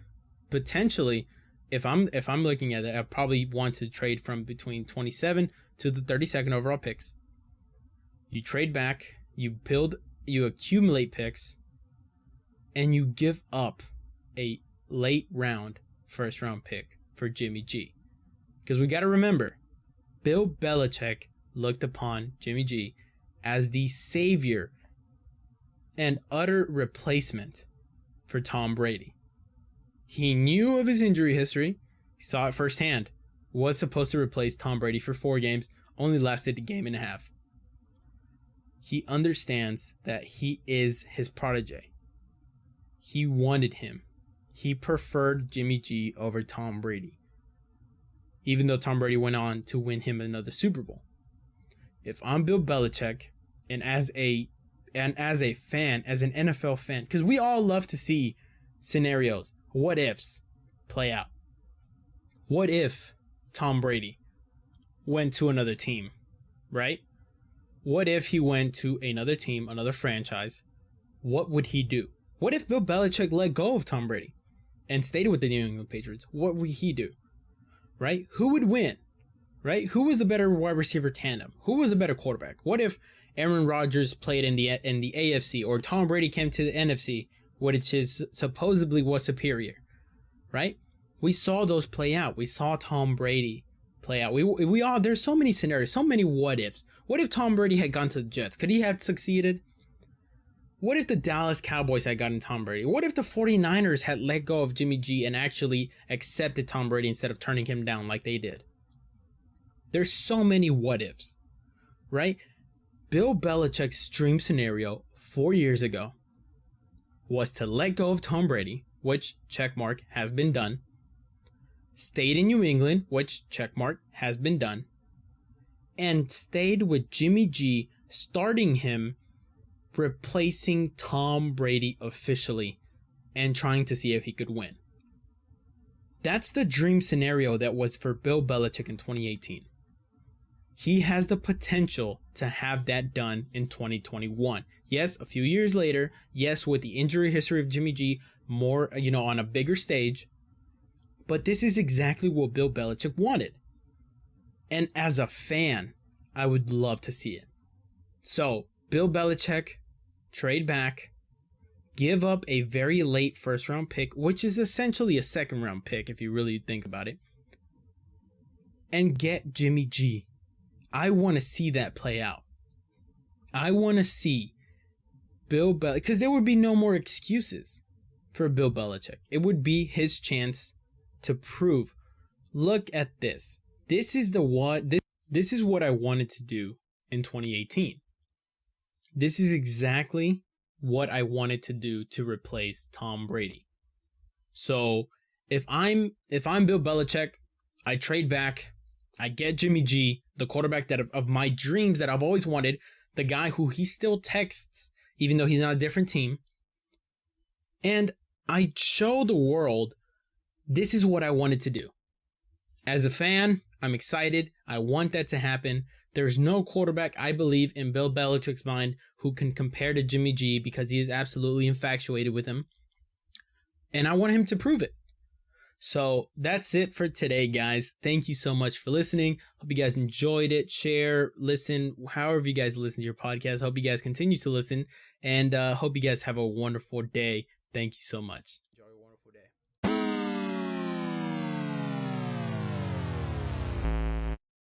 S1: Potentially, if I'm looking at it, I probably want to trade from between 27 to the 32nd overall picks. You trade back. You accumulate picks. And you give up a late round first round pick for Jimmy G. Because we got to remember, Bill Belichick looked upon Jimmy G as the savior and utter replacement for Tom Brady. He knew of his injury history, he saw it firsthand, was supposed to replace Tom Brady for 4 games, only lasted a game and a half. He understands that he is his protege. He wanted him. He preferred Jimmy G over Tom Brady, even though Tom Brady went on to win him another Super Bowl. If I'm Bill Belichick, and as a fan, as an NFL fan, because we all love to see scenarios, what ifs play out. What if Tom Brady went to another team, right? What if he went to another team, another franchise? What would he do? What if Bill Belichick let go of Tom Brady and stayed with the New England Patriots? What would he do? Right? Who would win? Right? Who was the better wide receiver tandem? Who was a better quarterback? What if Aaron Rodgers played in the AFC or Tom Brady came to the NFC, which is supposedly was superior? Right? We saw those play out. We saw Tom Brady play out. We all, there's so many scenarios, so many what ifs. What if Tom Brady had gone to the Jets? Could he have succeeded? What if the Dallas Cowboys had gotten Tom Brady? What if the 49ers had let go of Jimmy G and actually accepted Tom Brady instead of turning him down like they did? There's so many what ifs, right? Bill Belichick's dream scenario 4 years ago was to let go of Tom Brady, which, checkmark, has been done. Stayed in New England, which, checkmark, has been done. And stayed with Jimmy G, starting him, replacing Tom Brady officially, and trying to see if he could win. That's the dream scenario that was for Bill Belichick in 2018. He has the potential to have that done in 2021. Yes, a few years later. Yes, with the injury history of Jimmy G, more, on a bigger stage. But this is exactly what Bill Belichick wanted. And as a fan, I would love to see it. So, Bill Belichick, trade back, give up a very late first round pick, which is essentially a second round pick if you really think about it, and get Jimmy G. I want to see that play out. I want to see Bill Belichick, because there would be no more excuses for Bill Belichick. It would be his chance to prove, look at this. This is what I wanted to do in 2018. This is exactly what I wanted to do to replace Tom Brady. So if I'm Bill Belichick, I trade back, I get Jimmy G, the quarterback of my dreams that I've always wanted, the guy who he still texts even though he's on a different team. And I show the world this is what I wanted to do. As a fan, I'm excited. I want that to happen. There's no quarterback, I believe, in Bill Belichick's mind who can compare to Jimmy G because he is absolutely infatuated with him. And I want him to prove it. So that's it for today, guys. Thank you so much for listening. Hope you guys enjoyed it. Share, listen, however you guys listen to your podcast. Hope you guys continue to listen. And hope you guys have a wonderful day. Thank you so much.